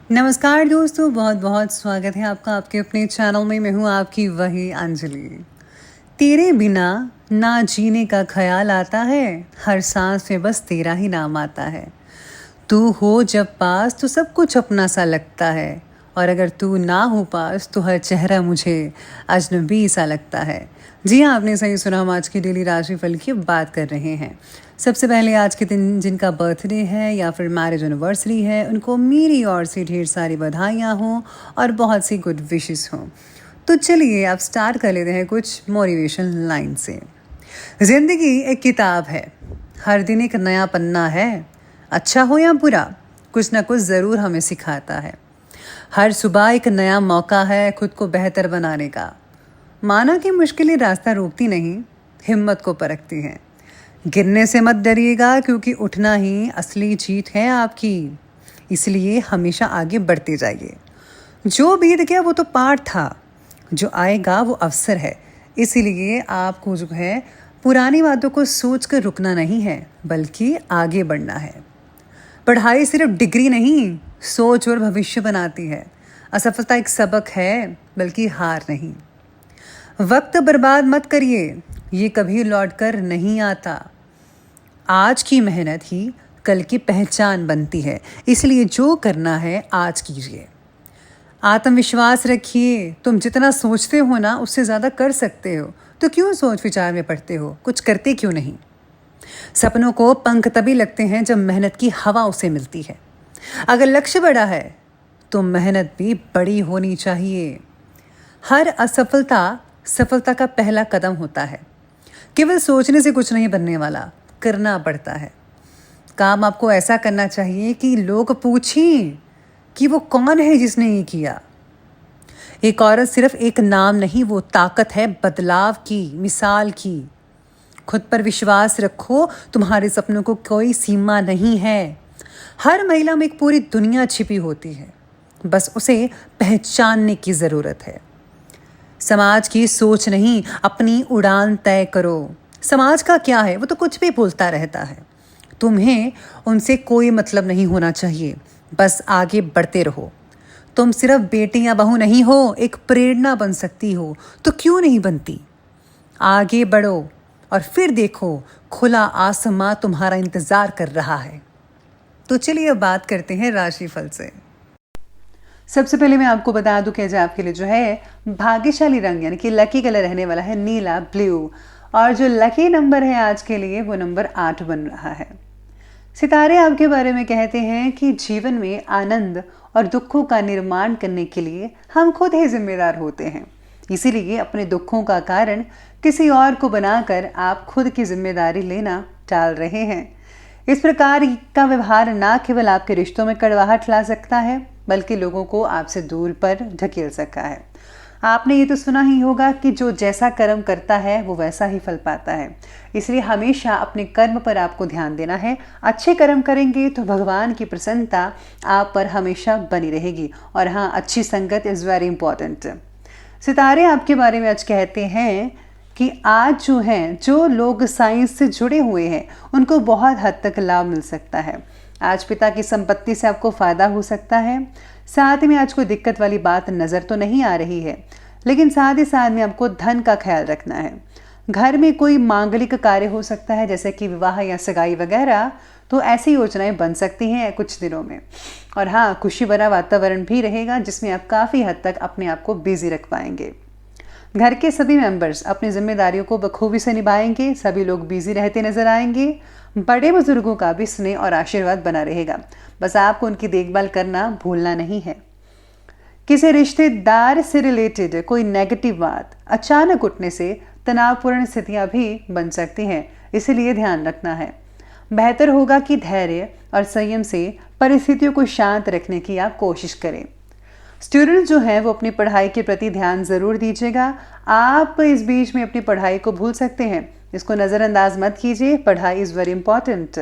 नमस्कार दोस्तों, बहुत बहुत स्वागत है आपका आपके अपने चैनल में। मैं हूँ आपकी वही अंजलि। तेरे बिना ना जीने का ख्याल आता है, हर सांस में बस तेरा ही नाम आता है। तू हो जब पास तो सब कुछ अपना सा लगता है, और अगर तू ना हो पास तो हर चेहरा मुझे अजनबी सा लगता है। जी हाँ, आपने सही सुना। हम आज की डेली राशिफल की बात कर रहे हैं। सबसे पहले आज के दिन जिनका बर्थडे है या फिर मैरिज एनिवर्सरी है, उनको मेरी ओर से ढेर सारी बधाइयाँ हों और बहुत सी गुड विशेस हों। तो चलिए आप स्टार्ट कर लेते हैं कुछ मोटिवेशन लाइन से। जिंदगी एक किताब है, हर दिन एक नया पन्ना है। अच्छा हो या बुरा, कुछ ना कुछ ज़रूर हमें सिखाता है। हर सुबह एक नया मौका है खुद को बेहतर बनाने का। माना कि मुश्किलें रास्ता रोकती नहीं, हिम्मत को परखती हैं। गिरने से मत डरिएगा, क्योंकि उठना ही असली जीत है आपकी। इसलिए हमेशा आगे बढ़ते जाइए। जो बीत गया वो तो पाठ था, जो आएगा वो अवसर है। इसीलिए आपको जो है पुरानी बातों को सोच कर रुकना नहीं है, बल्कि आगे बढ़ना है। पढ़ाई सिर्फ डिग्री नहीं, सोच और भविष्य बनाती है। असफलता एक सबक है, बल्कि हार नहीं। वक्त बर्बाद मत करिए, ये कभी लौट कर नहीं आता। आज की मेहनत ही कल की पहचान बनती है, इसलिए जो करना है आज कीजिए। आत्मविश्वास रखिए, तुम जितना सोचते हो ना उससे ज़्यादा कर सकते हो। तो क्यों सोच विचार में पड़ते हो, कुछ करते क्यों नहीं। सपनों को पंख तभी लगते हैं जब मेहनत की हवा उसे मिलती है। अगर लक्ष्य बड़ा है तो मेहनत भी बड़ी होनी चाहिए। हर असफलता सफलता का पहला कदम होता है। केवल सोचने से कुछ नहीं बनने वाला, करना पड़ता है। काम आपको ऐसा करना चाहिए कि लोग पूछें कि वो कौन है जिसने ये किया। एक औरत सिर्फ एक नाम नहीं, वो ताकत है बदलाव की, मिसाल की। खुद पर विश्वास रखो, तुम्हारे सपनों को कोई सीमा नहीं है। हर महिला में एक पूरी दुनिया छिपी होती है, बस उसे पहचानने की ज़रूरत है। समाज की सोच नहीं, अपनी उड़ान तय करो। समाज का क्या है, वो तो कुछ भी बोलता रहता है। तुम्हें उनसे कोई मतलब नहीं होना चाहिए, बस आगे बढ़ते रहो। तुम सिर्फ बेटी या बहू नहीं हो, एक प्रेरणा बन सकती हो, तो क्यों नहीं बनती। आगे बढ़ो और फिर देखो, खुला आसमां तुम्हारा इंतजार कर रहा है। तो चलिए अब बात करते हैं राशिफल से। सबसे पहले मैं आपको बता दूं कि आज आपके लिए जो है भाग्यशाली रंग यानी कि लकी कलर रहने वाला है नीला, ब्लू। और जो लकी नंबर है आज के लिए वो नंबर 8 बन रहा है। सितारे आपके बारे में कहते हैं कि जीवन में आनंद और दुखों का निर्माण करने के लिए हम खुद ही जिम्मेदार होते हैं। इसीलिए अपने दुखों का कारण किसी और को बनाकर आप खुद की जिम्मेदारी लेना टाल रहे हैं। इस प्रकार का व्यवहार ना केवल आपके रिश्तों में कड़वाहट ला सकता है, बल्कि लोगों को आपसे दूर पर ढकेल सकता है। आपने ये तो सुना ही होगा कि जो जैसा कर्म करता है वो वैसा ही फल पाता है। इसलिए हमेशा अपने कर्म पर आपको ध्यान देना है। अच्छे कर्म करेंगे तो भगवान की प्रसन्नता आप पर हमेशा बनी रहेगी। और हाँ, अच्छी संगत इज़ वेरी इंपॉर्टेंट। सितारे आपके बारे में आज कहते हैं कि आज जो लोग साइंस से जुड़े हुए हैं उनको बहुत हद तक लाभ मिल सकता है। आज पिता की संपत्ति से आपको फ़ायदा हो सकता है। साथ में आज कोई दिक्कत वाली बात नज़र तो नहीं आ रही है, लेकिन साथ ही साथ में आपको धन का ख्याल रखना है। घर में कोई मांगलिक कार्य हो सकता है, जैसे कि विवाह या सगाई वगैरह, तो ऐसी योजनाएं बन सकती हैं कुछ दिनों में। और हाँ, खुशी भरा वातावरण भी रहेगा जिसमें आप काफ़ी हद तक अपने आप को बिजी रख पाएंगे। घर के सभी मेंबर्स अपनी जिम्मेदारियों को बखूबी से निभाएंगे। सभी लोग बिजी रहते नजर आएंगे। बड़े बुजुर्गों का भी स्नेह और आशीर्वाद बना रहेगा, बस आपको उनकी देखभाल करना भूलना नहीं है। किसी रिश्तेदार से रिलेटेड कोई नेगेटिव बात अचानक उठने से तनावपूर्ण स्थितियां भी बन सकती हैं, इसीलिए ध्यान रखना है। बेहतर होगा कि धैर्य और संयम से परिस्थितियों को शांत रखने की आप कोशिश करें। स्टूडेंट जो हैं वो अपनी पढ़ाई के प्रति ध्यान ज़रूर दीजिएगा। आप इस बीच में अपनी पढ़ाई को भूल सकते हैं, इसको नज़रअंदाज मत कीजिए। पढ़ाई इज़ वेरी इंपॉर्टेंट।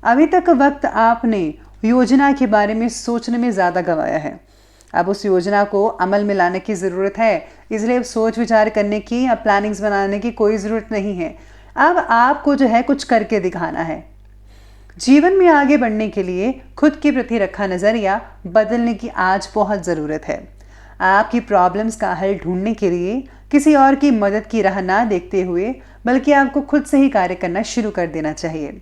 अभी तक वक्त आपने योजना के बारे में सोचने में ज़्यादा गंवाया है। अब उस योजना को अमल में लाने की ज़रूरत है, इसलिए सोच विचार करने की या प्लानिंग्स बनाने की कोई ज़रूरत नहीं है। अब आपको जो है कुछ करके दिखाना है। जीवन में आगे बढ़ने के लिए खुद के प्रति रखा नज़रिया बदलने की आज बहुत ज़रूरत है। आपकी प्रॉब्लम्स का हल ढूंढने के लिए किसी और की मदद की राह ना देखते हुए बल्कि आपको खुद से ही कार्य करना शुरू कर देना चाहिए।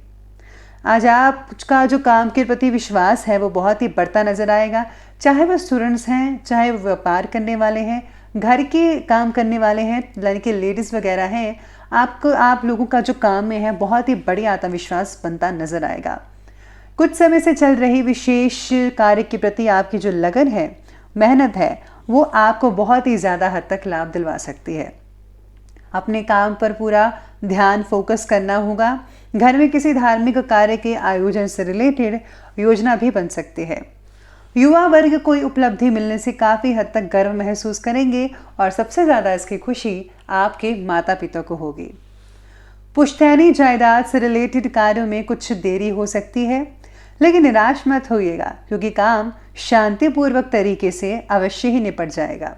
आज आपका जो काम के प्रति विश्वास है वो बहुत ही बढ़ता नजर आएगा। चाहे वो स्टूडेंट्स हैं, चाहे वो व्यापार करने वाले हैं, घर के काम करने वाले हैं, यानी कि लेडीज़ वगैरह हैं, आप लोगों का जो काम में है बहुत ही बड़ी आत्मविश्वास बनता नजर आएगा। कुछ समय से चल रही विशेष कार्य के प्रति आपकी जो लगन है, मेहनत है, वो आपको बहुत ही ज़्यादा हद तक लाभ दिलवा सकती है। अपने काम पर पूरा ध्यान फोकस करना होगा। घर में किसी धार्मिक कार्य के आयोजन से रिलेटेड योजना भी बन सकती है। युवा वर्ग कोई उपलब्धि मिलने से काफ़ी हद तक गर्व महसूस करेंगे और सबसे ज़्यादा इसकी खुशी आपके माता पिता को होगी। पुश्तैनी जायदाद से रिलेटेड कार्यों में कुछ देरी हो सकती है, लेकिन निराश मत होइएगा क्योंकि काम शांतिपूर्वक तरीके से अवश्य ही निपट जाएगा।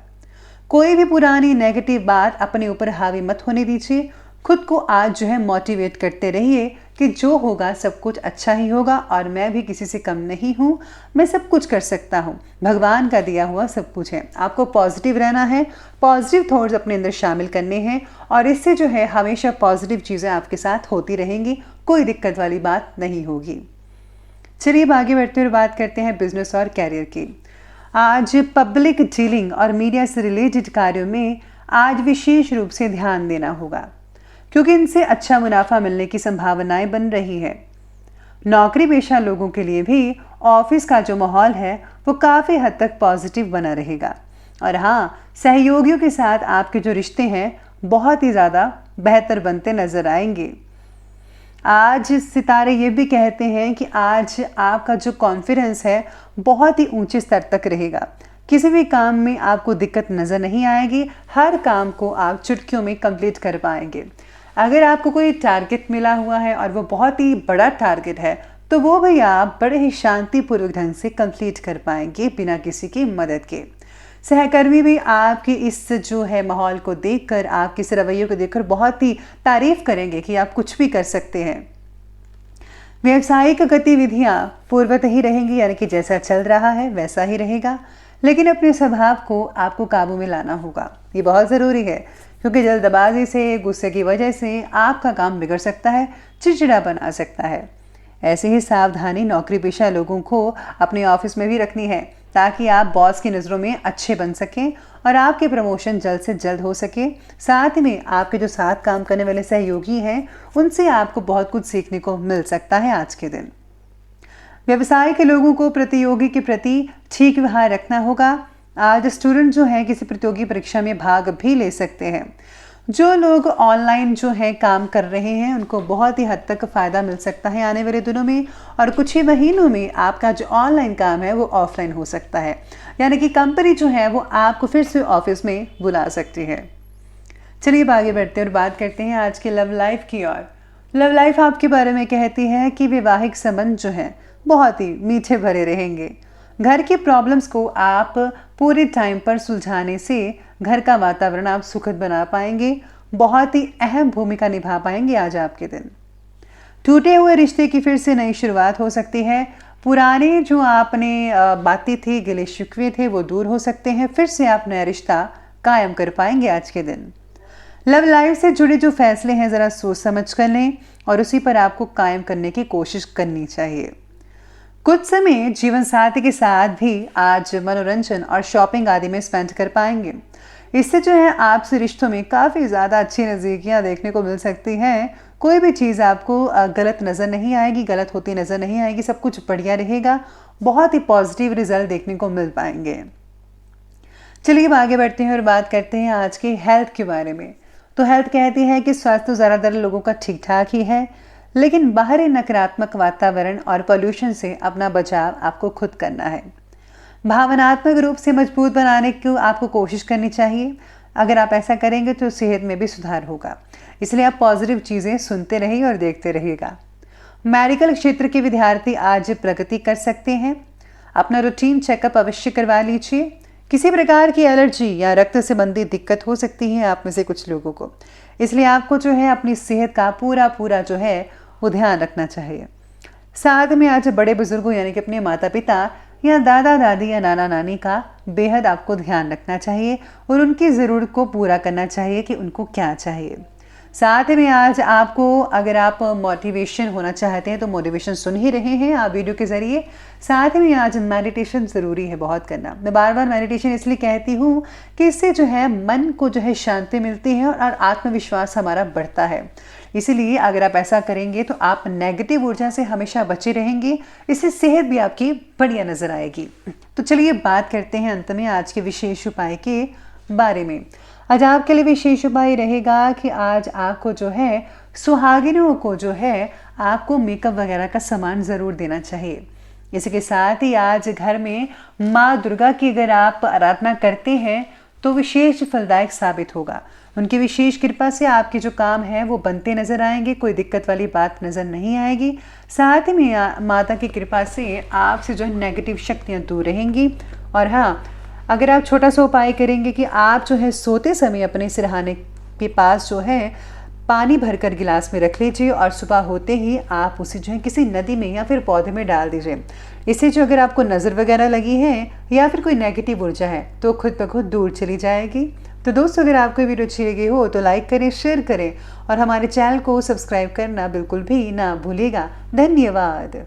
कोई भी पुरानी नेगेटिव बात अपने ऊपर हावी मत होने दीजिए। खुद को आज जो है मोटिवेट करते रहिए कि जो होगा सब कुछ अच्छा ही होगा और मैं भी किसी से कम नहीं हूँ, मैं सब कुछ कर सकता हूँ, भगवान का दिया हुआ सब कुछ है। आपको पॉजिटिव रहना है, पॉजिटिव थॉट्स अपने अंदर शामिल करने हैं और इससे जो है हमेशा पॉजिटिव चीज़ें आपके साथ होती रहेंगी, कोई दिक्कत वाली बात नहीं होगी। चलिए अब आगे बढ़ते हुए बात करते हैं बिजनेस और कैरियर की। आज पब्लिक डीलिंग और मीडिया से रिलेटेड कार्यों में आज विशेष रूप से ध्यान देना होगा क्योंकि इनसे अच्छा मुनाफा मिलने की संभावनाएं बन रही है। नौकरी पेशा लोगों के लिए भी ऑफिस का जो माहौल है वो काफ़ी हद तक पॉजिटिव बना रहेगा और हाँ, सहयोगियों के साथ आपके जो रिश्ते हैं बहुत ही ज़्यादा बेहतर बनते नज़र आएंगे। आज सितारे ये भी कहते हैं कि आज आपका जो कॉन्फिडेंस है बहुत ही ऊंचे स्तर तक रहेगा। किसी भी काम में आपको दिक्कत नज़र नहीं आएगी, हर काम को आप चुटकियों में कंप्लीट कर पाएंगे। अगर आपको कोई टारगेट मिला हुआ है और वो बहुत ही बड़ा टारगेट है तो वो भी आप बड़े ही शांतिपूर्वक ढंग से कंप्लीट कर पाएंगे बिना किसी की मदद के। सहकर्मी भी आपकी इस जो है माहौल को देखकर, आपके इस रवैये को देखकर बहुत ही तारीफ करेंगे कि आप कुछ भी कर सकते हैं। व्यावसायिक गतिविधियां पूर्वत ही रहेंगी, यानी कि जैसा चल रहा है वैसा ही रहेगा, लेकिन अपने स्वभाव को आपको काबू में लाना होगा। ये बहुत ज़रूरी है क्योंकि जल्दबाजी से, गुस्से की वजह से आपका काम बिगड़ सकता है, चिड़चिड़ापन आ सकता है। ऐसे ही सावधानी नौकरी पेशा लोगों को अपने ऑफिस में भी रखनी है ताकि आप बॉस की नज़रों में अच्छे बन सकें और आपके प्रमोशन जल्द से जल्द हो सके। साथ में आपके जो साथ काम करने वाले सहयोगी हैं उनसे आपको बहुत कुछ सीखने को मिल सकता है आज के दिन। व्यवसाय के लोगों को प्रतियोगी के प्रति ठीक व्यवहार रखना होगा। आज स्टूडेंट जो है किसी प्रतियोगी परीक्षा में भाग भी ले सकते हैं। जो लोग ऑनलाइन जो है काम कर रहे हैं उनको बहुत ही हद तक फ़ायदा मिल सकता है आने वाले दिनों में, और कुछ ही महीनों में आपका जो ऑनलाइन काम है वो ऑफलाइन हो सकता है, यानी कि कंपनी जो है वो आपको फिर से ऑफिस में बुला सकती है। चलिए आगे बढ़ते हैं और बात करते हैं आज के लव लाइफ की ओर। लव लाइफ आपके बारे में कहती है कि वैवाहिक संबंध जो है बहुत ही मीठे भरे रहेंगे। घर की प्रॉब्लम्स को आप पूरे टाइम पर सुलझाने से घर का वातावरण आप सुखद बना पाएंगे, बहुत ही अहम भूमिका निभा पाएंगे आज आपके दिन। टूटे हुए रिश्ते की फिर से नई शुरुआत हो सकती है। पुराने जो आपने बातें थी, गिले शिकवे थे, वो दूर हो सकते हैं। फिर से आप नया रिश्ता कायम कर पाएंगे आज के दिन। लव लाइफ से जुड़े जो फैसले हैं ज़रा सोच समझ कर लें और उसी पर आपको कायम करने की कोशिश करनी चाहिए। कुछ समय जीवन साथी के साथ भी आज मनोरंजन और शॉपिंग आदि में स्पेंड कर पाएंगे। इससे जो है आपसे रिश्तों में काफ़ी ज़्यादा अच्छी नज़दीकियाँ देखने को मिल सकती हैं। कोई भी चीज़ आपको गलत नज़र नहीं आएगी, गलत होती नज़र नहीं आएगी, सब कुछ बढ़िया रहेगा, बहुत ही पॉजिटिव रिजल्ट देखने को मिल पाएंगे। चलिए अब आगे बढ़ते हैं और बात करते हैं आज के हेल्थ के बारे में। तो हेल्थ कहती है कि स्वास्थ्य तो ज़्यादातर लोगों का ठीक ठाक ही है, लेकिन बाहरी नकारात्मक वातावरण और पोल्यूशन से अपना बचाव आपको खुद करना है। भावनात्मक रूप से मजबूत बनाने की आपको कोशिश करनी चाहिए। अगर आप ऐसा करेंगे तो सेहत में भी सुधार होगा, इसलिए आप पॉजिटिव चीज़ें सुनते रहिए और देखते रहिएगा। मेडिकल क्षेत्र के विद्यार्थी आज प्रगति कर सकते हैं। अपना रूटीन चेकअप अवश्य करवा लीजिए। किसी प्रकार की एलर्जी या रक्त संबंधी दिक्कत हो सकती है आप में से कुछ लोगों को, इसलिए आपको जो है अपनी सेहत का पूरा जो है वो ध्यान रखना चाहिए। साथ में आज बड़े बुजुर्गों यानी कि अपने माता पिता या दादा दादी या नाना नानी का बेहद आपको ध्यान रखना चाहिए और उनकी ज़रूरत को पूरा करना चाहिए कि उनको क्या चाहिए। साथ में आज आपको अगर आप मोटिवेशन होना चाहते हैं तो मोटिवेशन सुन ही रहे हैं आप वीडियो के ज़रिए। साथ में आज मेडिटेशन ज़रूरी है बहुत करना। मैं बार बार मेडिटेशन इसलिए कहती हूँ कि इससे जो है मन को जो है शांति मिलती है और आत्मविश्वास हमारा बढ़ता है। इसीलिए अगर आप ऐसा करेंगे तो आप नेगेटिव ऊर्जा से हमेशा बचे रहेंगे। इससे सेहत भी आपकी बढ़िया नज़र आएगी। तो चलिए बात करते हैं अंत में आज के विशेष उपाय के बारे में। आज आपके लिए विशेष उपाय रहेगा कि आज आपको जो है सुहागिनों को जो है आपको मेकअप वगैरह का सामान ज़रूर देना चाहिए। इसके साथ ही आज घर में माँ दुर्गा की अगर आप आराधना करते हैं तो विशेष फलदायक साबित होगा। उनकी विशेष कृपा से आपके जो काम है वो बनते नजर आएंगे, कोई दिक्कत वाली बात नजर नहीं आएगी। साथ में माता की कृपा से आपसे जो है नेगेटिव शक्तियाँ दूर रहेंगी। और हाँ, अगर आप छोटा सा उपाय करेंगे कि आप जो है सोते समय अपने सिरहाने के पास जो है पानी भरकर गिलास में रख लीजिए और सुबह होते ही आप उसे जो है किसी नदी में या फिर पौधे में डाल दीजिए। इससे जो अगर आपको नज़र वगैरह लगी है या फिर कोई नेगेटिव ऊर्जा है तो खुद ब खुद दूर चली जाएगी। तो दोस्तों, अगर आपको वीडियो अच्छी लगी हो तो लाइक करें, शेयर करें और हमारे चैनल को सब्सक्राइब करना बिल्कुल भी ना भूलिएगा। धन्यवाद।